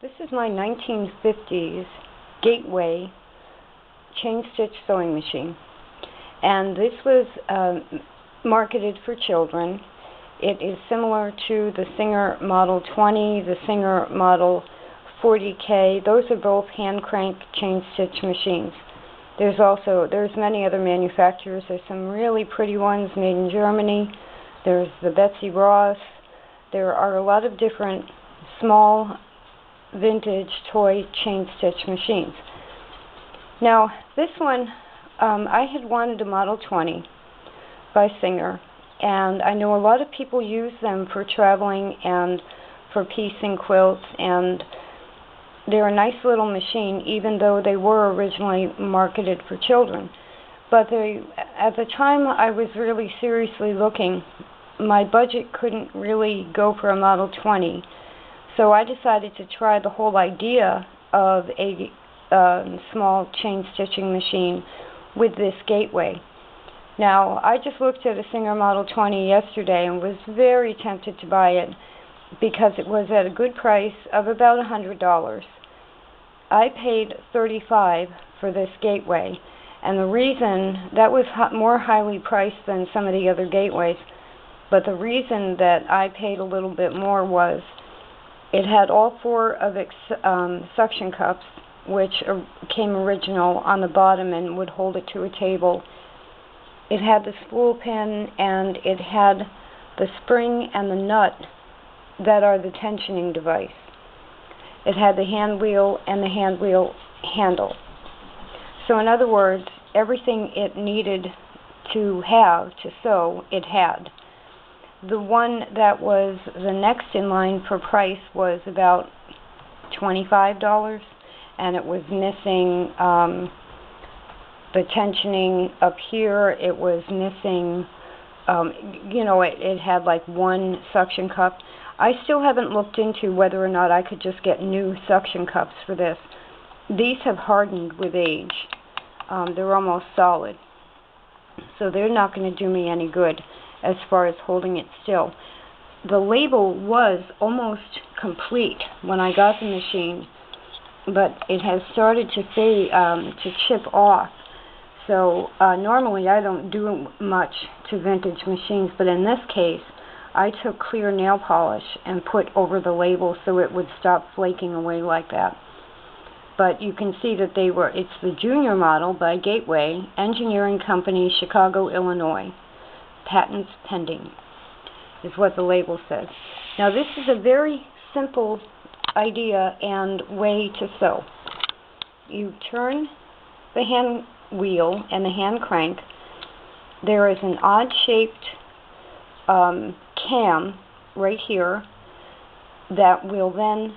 This is my 1950s Gateway chain stitch sewing machine, and this was marketed for children. It is similar to the Singer Model 20, the Singer Model 40K. Those are both hand crank chain stitch machines. There's many other manufacturers. There's some really pretty ones made in Germany. There's the Betsy Ross. There are a lot of different small vintage toy chain stitch machines. Now this one, I had wanted a Model 20 by Singer, and I know a lot of people use them for traveling and for piecing quilts, and they're a nice little machine even though they were originally marketed for children. But at the time I was really seriously looking, my budget couldn't really go for a Model 20. So I decided to try the whole idea of a small chain stitching machine with this Gateway. Now, I just looked at a Singer Model 20 yesterday and was very tempted to buy it because it was at a good price of about $100. I paid $35 for this Gateway, and the reason that was more highly priced than some of the other Gateways, but the reason that I paid a little bit more was it had all four of its suction cups, which came original on the bottom and would hold it to a table. It had the spool pin, and it had the spring and the nut that are the tensioning device. It had the hand wheel and the hand wheel handle. So in other words, everything it needed to have to sew, it had. The one that was the next in line for price was about $25, and it was missing the tensioning up here. It was missing, it had like one suction cup. I still haven't looked into whether or not I could just get new suction cups for this. These have hardened with age. They're almost solid, so they're not going to do me any good as far as holding it still. The label was almost complete when I got the machine, but it has started to fade, to chip off. So normally I don't do much to vintage machines, but in this case I took clear nail polish and put over the label so it would stop flaking away like that. But you can see that it's the junior model by Gateway, Engineering Company, Chicago, Illinois. Patents pending, is what the label says. Now this is a very simple idea and way to sew. You turn the hand wheel and the hand crank. There is an odd shaped cam right here that will then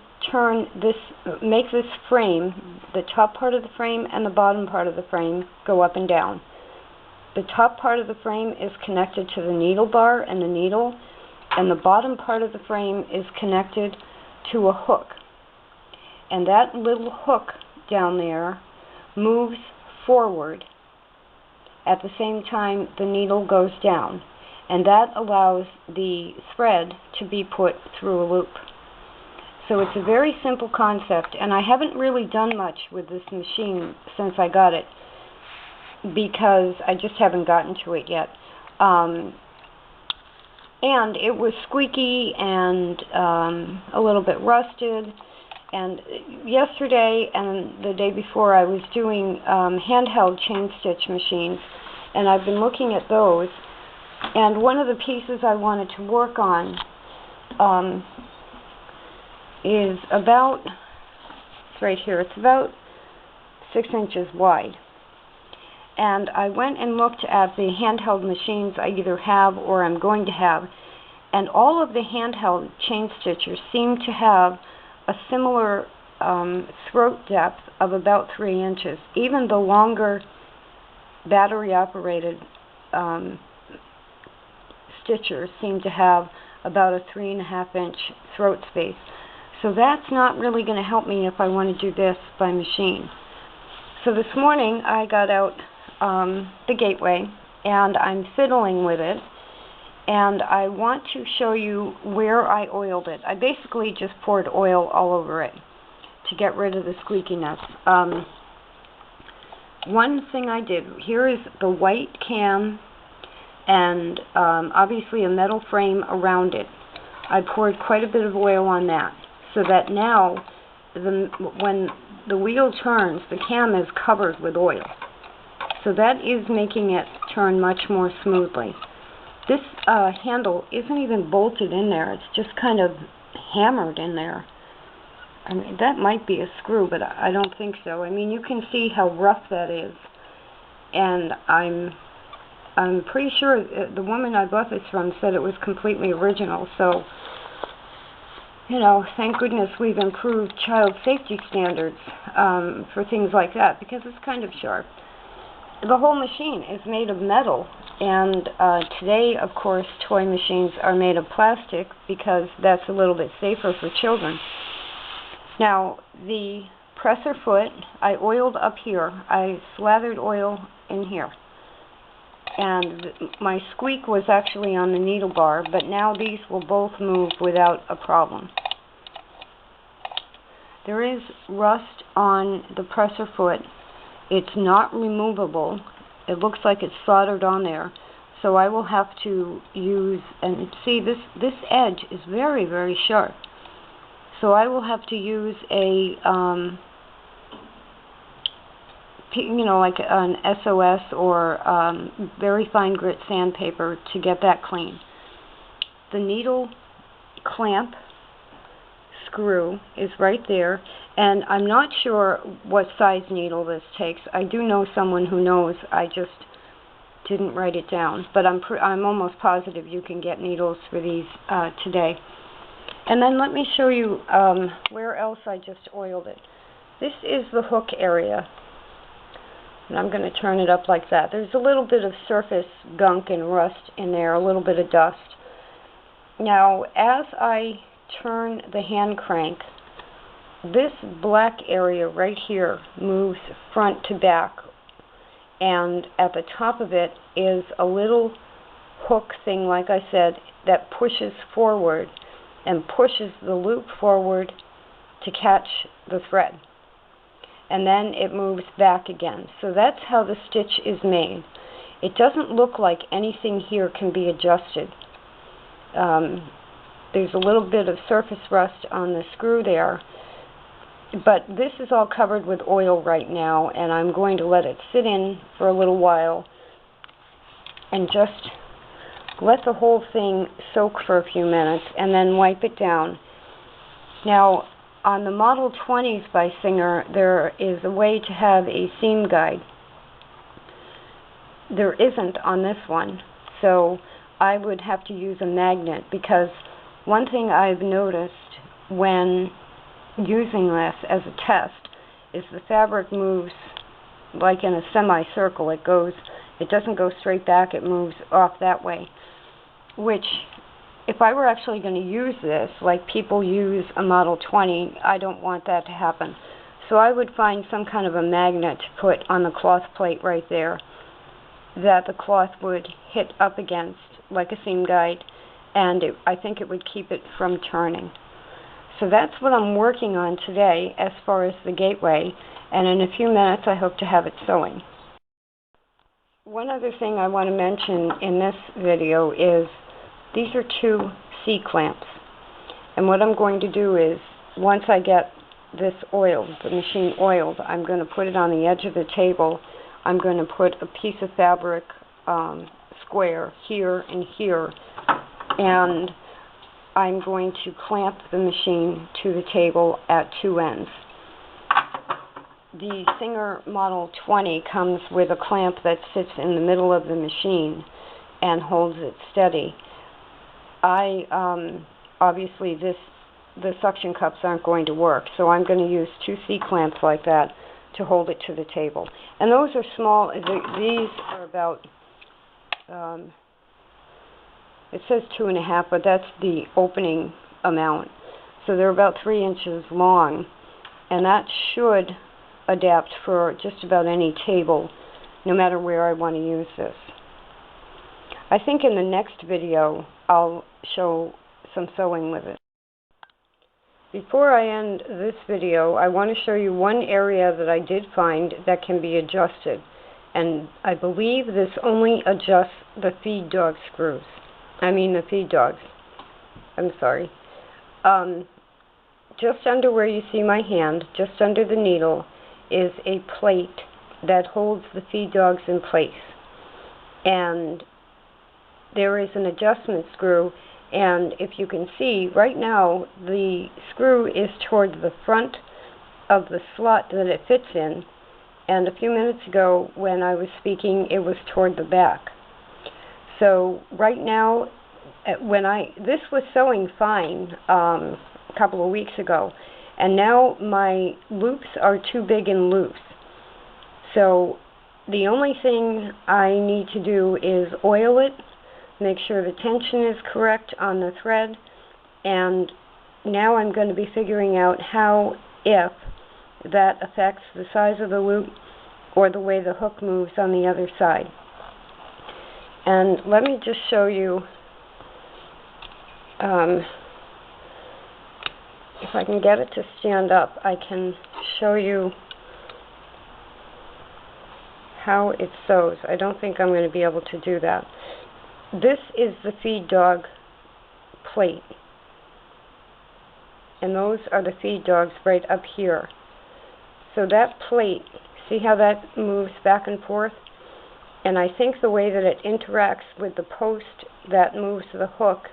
make this frame, the top part of the frame and the bottom part of the frame, go up and down. The top part of the frame is connected to the needle bar and the needle, and the bottom part of the frame is connected to a hook. And that little hook down there moves forward at the same time the needle goes down, and that allows the thread to be put through a loop. So it's a very simple concept, and I haven't really done much with this machine since I got it, because I just haven't gotten to it yet. And it was squeaky and a little bit rusted. And yesterday and the day before I was doing handheld chain stitch machines, and I've been looking at those. And one of the pieces I wanted to work on is about, it's right here, it's about 6 inches wide. And I went and looked at the handheld machines I either have or I'm going to have, and all of the handheld chain stitchers seem to have a similar throat depth of about 3 inches. Even the longer battery-operated stitchers seem to have about a 3.5 inch throat space. So that's not really going to help me if I want to do this by machine. So this morning I got out the Gateway, and I'm fiddling with it, and I want to show you where I oiled it. I basically just poured oil all over it. to get rid of the squeakiness. One thing I did, here is the white cam and obviously a metal frame around it. I poured quite a bit of oil on that so that now when the wheel turns, the cam is covered with oil. So that is making it turn much more smoothly. This handle isn't even bolted in there, it's just kind of hammered in there. I mean, that might be a screw, but I don't think so. I mean, you can see how rough that is. And I'm pretty sure the woman I bought this from said it was completely original. So, you know, thank goodness we've improved child safety standards for things like that, because it's kind of sharp. The whole machine is made of metal, and today, of course, toy machines are made of plastic because that's a little bit safer for children. Now, the presser foot, I oiled up here. I slathered oil in here. And my squeak was actually on the needle bar, but now these will both move without a problem. There is rust on the presser foot. It's not removable. It looks like it's soldered on there. So I will have to use, and see this edge is very, very sharp. So I will have to use a, you know, like an SOS or very fine grit sandpaper to get that clean. The needle clamp screw is right there, and I'm not sure what size needle this takes. I do know someone who knows. I just didn't write it down, but I'm almost positive you can get needles for these today. And then let me show you where else I just oiled it. This is the hook area. And I'm going to turn it up like that. There's a little bit of surface gunk and rust in there, a little bit of dust. Now, as I turn the hand crank, this black area right here moves front to back. And at the top of it is a little hook thing, like I said, that pushes forward and pushes the loop forward to catch the thread. And then it moves back again. So that's how the stitch is made. It doesn't look like anything here can be adjusted. There's a little bit of surface rust on the screw there, but this is all covered with oil right now, and I'm going to let it sit in for a little while and just let the whole thing soak for a few minutes and then wipe it down. Now, on the Model 20s by Singer, there is a way to have a seam guide. There isn't on this one, so I would have to use a magnet, because one thing I've noticed when using this as a test is the fabric moves like in a semicircle. It doesn't go straight back, it moves off that way, which if I were actually going to use this, like people use a Model 20, I don't want that to happen. So I would find some kind of a magnet to put on the cloth plate right there that the cloth would hit up against, like a seam guide, and I think it would keep it from turning. So that's what I'm working on today as far as the gateway, and in a few minutes I hope to have it sewing. One other thing I want to mention in this video is these are 2 C-clamps, and what I'm going to do is, once I get this oiled, the machine oiled, I'm going to put it on the edge of the table. I'm going to put a piece of fabric square here and here, and I'm going to clamp the machine to the table at 2 ends. The Singer Model 20 comes with a clamp that sits in the middle of the machine and holds it steady. Obviously the suction cups aren't going to work, so I'm going to use 2 C-clamps like that to hold it to the table. And those are small. These are about, it says 2.5, but that's the opening amount. So they're about 3 inches long, and that should adapt for just about any table, no matter where I want to use this. I think in the next video I'll show some sewing with it. Before I end this video, I want to show you one area that I did find that can be adjusted. And I believe this only adjusts the feed dog screws. The feed dogs. I'm sorry. Just under where you see my hand, just under the needle, is a plate that holds the feed dogs in place. And there is an adjustment screw, and if you can see, right now the screw is toward the front of the slot that it fits in, and a few minutes ago when I was speaking it was toward the back. So right now, this was sewing fine a couple of weeks ago, and now my loops are too big and loose. So the only thing I need to do is oil it, make sure the tension is correct on the thread, and now I'm going to be figuring out how, if that affects the size of the loop or the way the hook moves on the other side. And let me just show you, if I can get it to stand up, I can show you how it sews. I don't think I'm going to be able to do that. This is the feed dog plate, and those are the feed dogs right up here. So that plate, see how that moves back and forth? And I think the way that it interacts with the post that moves the hook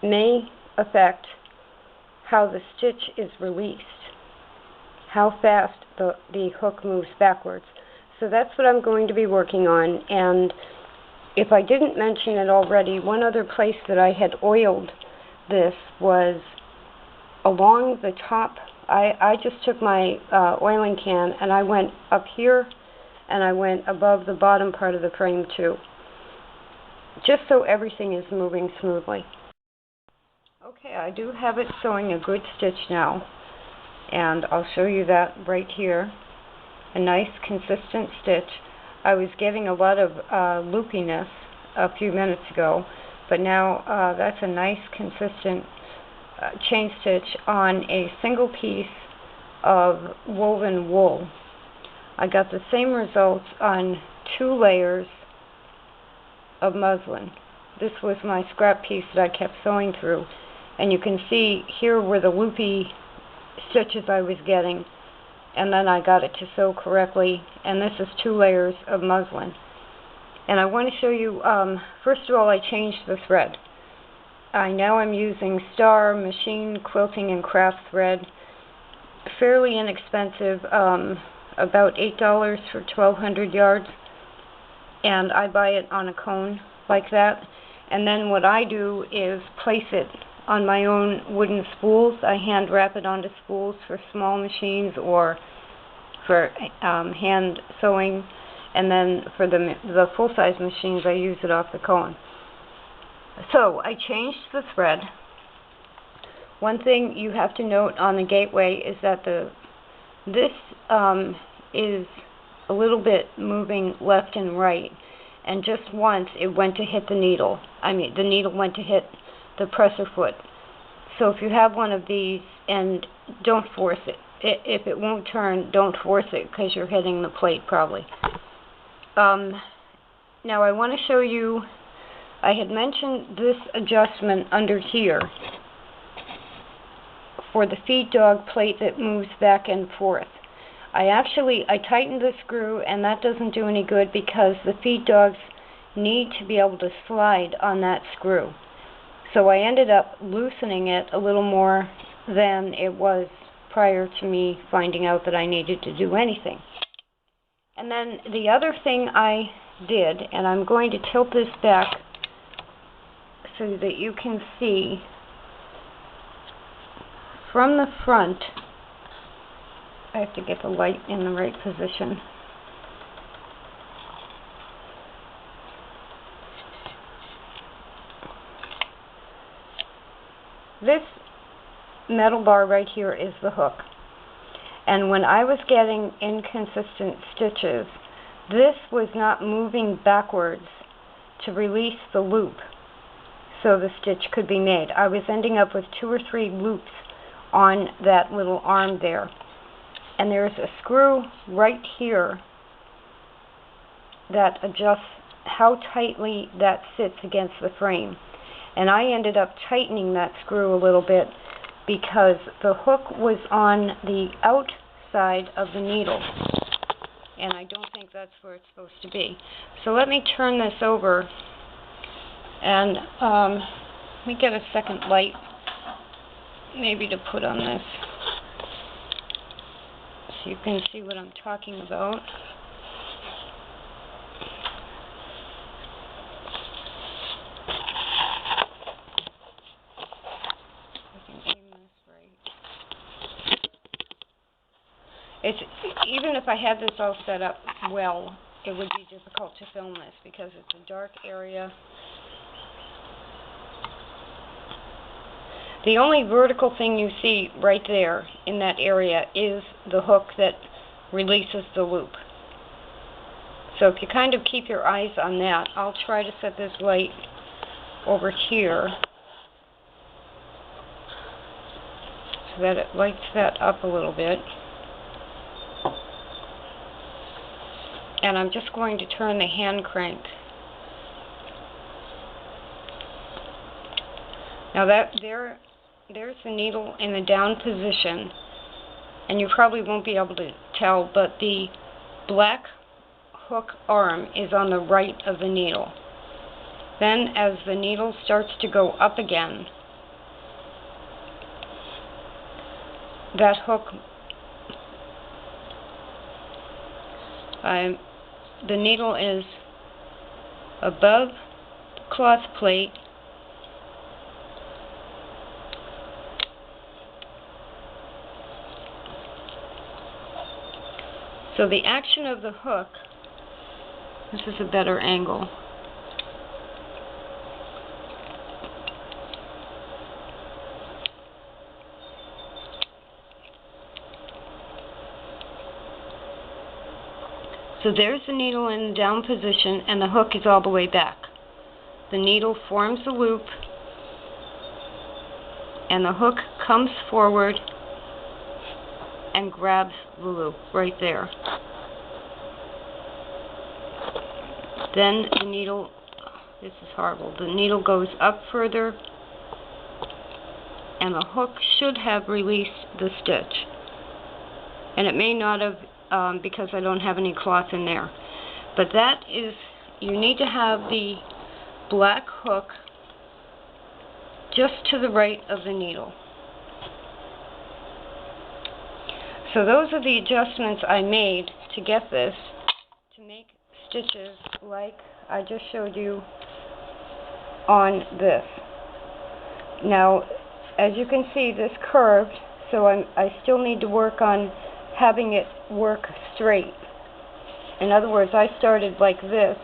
may affect how the stitch is released, how fast the hook moves backwards. So that's what I'm going to be working on. And if I didn't mention it already, one other place that I had oiled this was along the top. I just took my oiling can and I went up here and I went above the bottom part of the frame too, just so everything is moving smoothly. Okay, I do have it sewing a good stitch now, and I'll show you that right here. A nice consistent stitch. I was getting a lot of loopiness a few minutes ago, but now that's a nice consistent chain stitch on a single piece of woven wool. I got the same results on 2 layers of muslin. This was my scrap piece that I kept sewing through, and you can see here were the loopy stitches I was getting, and then I got it to sew correctly, and this is 2 layers of muslin. And I want to show you, first of all, I changed the thread. Now I'm using Star Machine Quilting and Craft thread, fairly inexpensive, about $8 for 1,200 yards, and I buy it on a cone like that. And then what I do is place it on my own wooden spools. I hand wrap it onto spools for small machines or for hand sewing, and then for the full-size machines I use it off the cone. So I changed the thread. One thing you have to note on the gateway is that this is a little bit moving left and right, and just once it went to hit the needle. The needle went to hit the presser foot. So if you have one of these, and don't force it. If it won't turn, don't force it, because you're hitting the plate probably. Now I want to show you, I had mentioned this adjustment under here for the feed dog plate that moves back and forth. I tightened the screw, and that doesn't do any good because the feed dogs need to be able to slide on that screw. So I ended up loosening it a little more than it was prior to me finding out that I needed to do anything. And then the other thing I did, and I'm going to tilt this back so that you can see from the front. I have to get the light in the right position. This metal bar right here is the hook. And when I was getting inconsistent stitches, this was not moving backwards to release the loop so the stitch could be made. I was ending up with 2 or 3 loops on that little arm there. And there's a screw right here that adjusts how tightly that sits against the frame. And I ended up tightening that screw a little bit because the hook was on the outside of the needle. And I don't think that's where it's supposed to be. So let me turn this over and let me get a second light maybe to put on this so you can see what I'm talking about. Even if I had this all set up well, it would be difficult to film this because it's a dark area. The only vertical thing you see right there in that area is the hook that releases the loop. So if you kind of keep your eyes on that, I'll try to set this light over here so that it lights that up a little bit. And I'm just going to turn the hand crank. Now there's the needle in the down position, and you probably won't be able to tell, but the black hook arm is on the right of the needle. Then as the needle starts to go up again, that hook, the needle is above the cloth plate, so the action of the hook, this is a better angle, so there's the needle in the down position and the hook is all the way back. The needle forms a loop and the hook comes forward and grabs the loop right there. Then the needle, this is horrible, the needle goes up further and the hook should have released the stitch. And it may not have because I don't have any cloth in there. But that is, you need to have the black hook just to the right of the needle. So those are the adjustments I made to get this to make stitches like I just showed you on this. Now, as you can see, this curved, so I still need to work on having it work straight. In other words, I started like this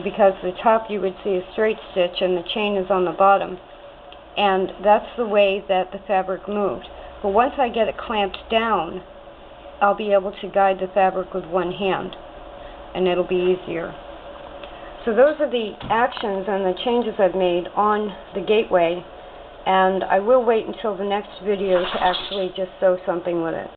because the top you would see a straight stitch and the chain is on the bottom, and that's the way that the fabric moved. But once I get it clamped down, I'll be able to guide the fabric with one hand and it'll be easier. So those are the actions and the changes I've made on the gateway, and I will wait until the next video to actually just sew something with it.